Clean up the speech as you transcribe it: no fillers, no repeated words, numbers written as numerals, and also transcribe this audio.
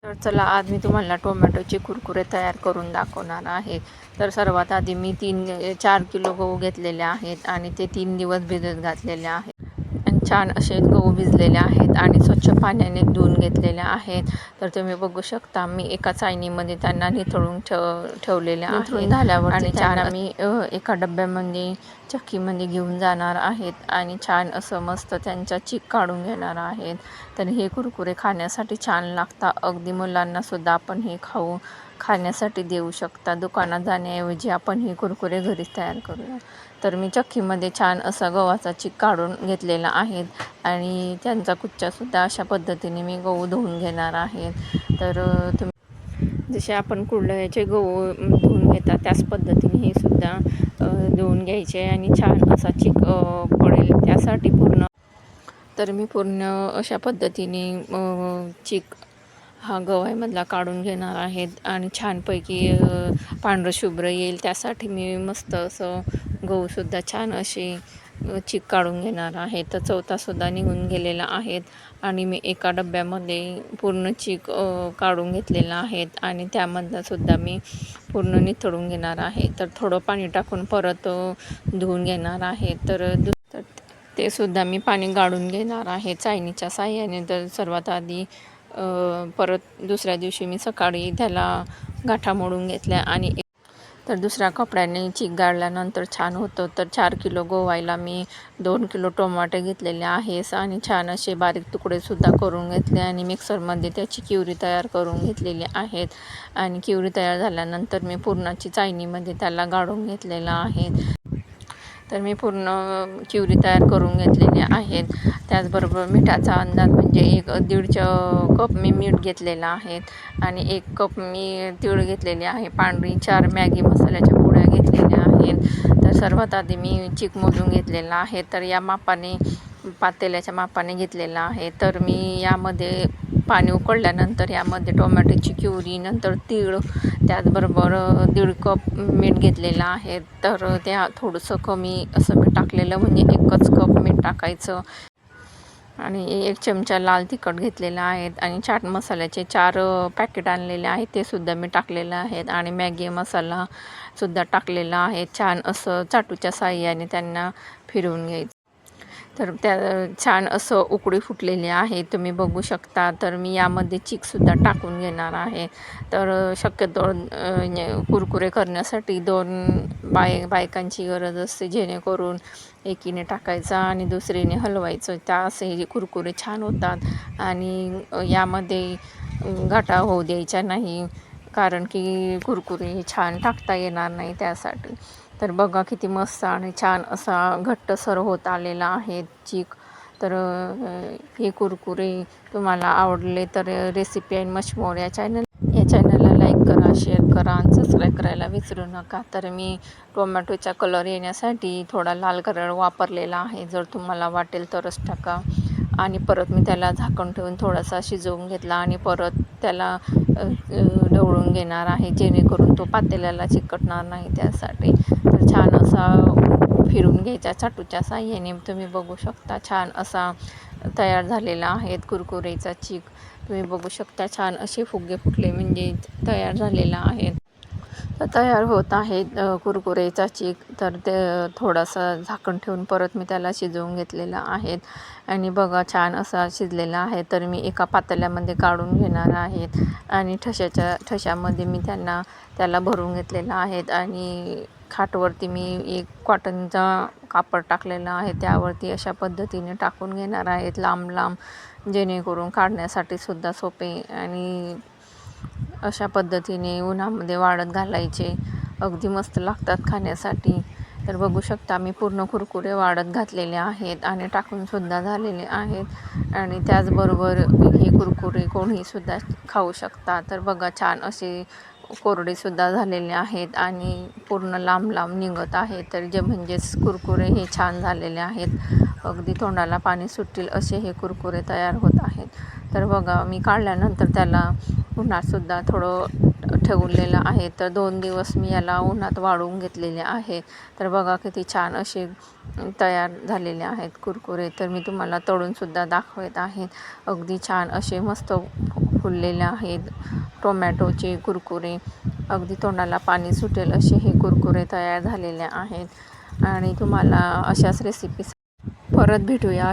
तर चला आज मी तुम्हाला टोमॅटोचे कुरकुरे तयार करून दाखवणार आहे. तर सर्वात आधी मी 4 किलो गहू घेतलेले आहेत आणि ते 3 दिवस भिजत घातलेले आहेत. आणि छान असे गहू भिजलेले आहेत आणि स्वच्छ पाण्याने धुवून घेतलेले आहेत. तर तुम्ही बघू शकता मी एका चाळणीमध्ये त्यांना निथळून ठेवलेले आहेत. झाल्यावर आणि छान मी एका डब्यामध्ये चक्कीमध्ये घेऊन जाणार आहेत आणि छान असं मस्त त्यांचा चीक काढून घेणार आहेत. तर हे कुरकुरे खाण्यासाठी छान लागतात. अगदी मुलांनासुद्धा आपण हे खाण्यासाठी देऊ शकता. दुकानात जाण्याऐवजी आपण हे कुरकुरे घरीच तयार करूया. तर मी चक्कीमध्ये छान असा गव्हाचा चीक काढून घेतलेला आहे आणि त्यांचा कुच्चासुद्धा अशा पद्धतीने मी गहू धुवून घेणार आहे. तर तुम्ही जसे आपण कुरडयाचे गहू धुवून घेतात त्याच पद्धतीने हे सुद्धा धुवून घ्यायचे आणि छान असा चीक पडेल त्यासाठी तर मी पूर्ण अशा पद्धतीने चीक हा गव्हामधला काढून घेणार आहेत आणि छानपैकी पांढरं शुभ्र येईल त्यासाठी मी मस्त असं गहूसुद्धा छान असे चीक काढून घेणार आहे. तर चवथासुद्धा निघून गेलेला आहेत आणि मी एका डब्यामध्ये पूर्ण चीक काढून घेतलेला आहेत आणि त्यामधलासुद्धा मी पूर्ण निथळून घेणार आहे. तर थोडं पाणी टाकून परत धुवून घेणार आहे. तर ते सुद्धा मी पाणी गाळून घेणार आहे चाळणीच्या साहाय्याने. तर सर्वात आधी परत दुसऱ्या दिवशी मी सकाळी त्याला गाठा मोडून घेतल्या आणि तर दुसऱ्या कपड्याने चीक गाळल्यानंतर छान होतं. तर 4 किलो गव्हाला मी 2 किलो टोमॅटो घेतलेले आहेत आणि छान असे बारीक तुकडेसुद्धा करून घेतले आणि मिक्सरमध्ये त्याची प्युरी तयार करून घेतलेली आहेत. आणि प्युरी तयार झाल्यानंतर मी पुरणाची चाळणीमध्ये त्याला गाळून घेतलेलं आहे. तर मी पूर्ण प्युरी तयार करून घेतलेली आहेत. त्याचबरोबर मिठाचा अंदाज म्हणजे 1.5 कप मी मीठ घेतलेलं आहे आणि 1 कप मी तीळ घेतलेले आहे पांढरी. 4 मॅगी मसाल्याच्या पुड्या घेतलेल्या आहेत. तर सर्वात आधी मी चीक मोजून घेतलेला आहे. तर या मापाने पातेल्याच्या मापाने घेतलेला आहे. तर मी यामध्ये पाणी उकळल्यानंतर यामध्ये टोमॅटोची प्युरी नंतर तीळ त्याचबरोबर 1.5 कप मीठ घेतलेलं आहे. तर त्या थोडंसं कमी असं मीठ टाकलेलं म्हणजे 1च कप मीठ टाकायचं आणि 1 चमचा लाल तिखट घेतलेला आहेत आणि चाट मसाल्याचे 4 पॅकेट आणलेले आहेत ते सुद्धा मी टाकलेलं आहेत आणि मॅगी मसालासुद्धा टाकलेला आहे. छान असं चाटूच्या साहाय्याने त्यांना फिरवून घ्यायचं. तर त्या छान असं उकळी फुटलेली आहे तुम्ही बघू शकता. तर मी यामध्ये चीकसुद्धा टाकून घेणार आहे. तर शक्यतो कुरकुरे करण्यासाठी 2 बायकांची गरज असते जेणेकरून एकीने टाकायचा आणि दुसरीने हलवायचं. असे हे कुरकुरे छान होतात आणि यामध्ये गाठा होऊ द्यायचा नाही कारण की कुरकुरे छान टाकता येणार नाही त्यासाठी. तर बघा किती मस्त आणि छान असा घट्टसर होत आलेला आहे चीक. तर हे कुरकुरे तुम्हाला आवडले तर रेसिपी अँड मच मोर या चॅनलला लाईक करा, शेअर करा आणि सबस्क्राईब करायला विसरू नका. तर मी टोमॅटोचा कलर येण्यासाठी थोडा लाल कलर वापरलेला आहे. जर तुम्हाला वाटेल तरच टाका. आणि परत मी त्याला झाकण ठेवून थोडासा शिजवून घेतला आणि परत त्याला ढवळून घेणार आहे जेणेकरून तो पातेल्याला चिकटणार नाही त्यासाठी. तर छान असा फिरून घ्यायचा चाटूच्या साहाय्याने. तुम्ही बघू शकता छान असा तयार झालेला आहे कुरकुरेचा चीक. तुम्ही बघू शकता छान असे फुगे फुटले म्हणजे तयार झालेला आहे. तर तयार होत आहे कुरकुरेचा चीक. तर ते थोडंसं झाकण ठेवून परत मी त्याला शिजवून घेतलेलं आहे आणि बघा छान असा शिजलेला आहे. तर मी एका पातेल्यामध्ये काढून घेणार आहेत आणि ठशामध्ये मी त्याला भरून घेतलेला आहे आणि खाटवरती मी एक कॉटनचा कापड टाकलेला आहे त्यावरती अशा पद्धतीने टाकून घेणार आहेत लांब लांब जेणेकरून काढण्यासाठी सुद्धा सोपे आणि अशा पद्धतीने उन्हामध्ये वाळत घालायचे. अगदी मस्त लागतात खाण्यासाठी. तर बघू शकता मी पूर्ण कुरकुरे वाळत घातलेले आहेत आणि टाकूनसुद्धा झालेले आहेत आणि त्याचबरोबर हे कुरकुरे कोणीसुद्धा खाऊ शकता. तर बघा छान असे कोरडेसुद्धा झालेले आहेत आणि पूर्ण लांब लांब निघत आहे. तर म्हणजेच कुरकुरे हे छान झालेले आहेत. अगदी तोंडाला पाणी सुटतील असे हे कुरकुरे तयार होत आहेत. तर बघा मी काढल्यानंतर त्याला उन्हातसुद्धा थोडं ठेवलेलं आहे. तर 2 दिवस मी याला उन्हात वाळवून घेतलेले आहे. तर बघा किती छान असे तयार झालेले आहेत कुरकुरे. तर मी तुम्हाला तळूनसुद्धा दाखवत आहे. अगदी छान असे मस्त फुललेले आहेत टोमॅटोचे कुरकुरे. अगदी तोंडाला पाणी सुटेल असे हे कुरकुरे तयार झालेले आहेत. आणि तुम्हाला अशाच रेसिपी परत भेटूया.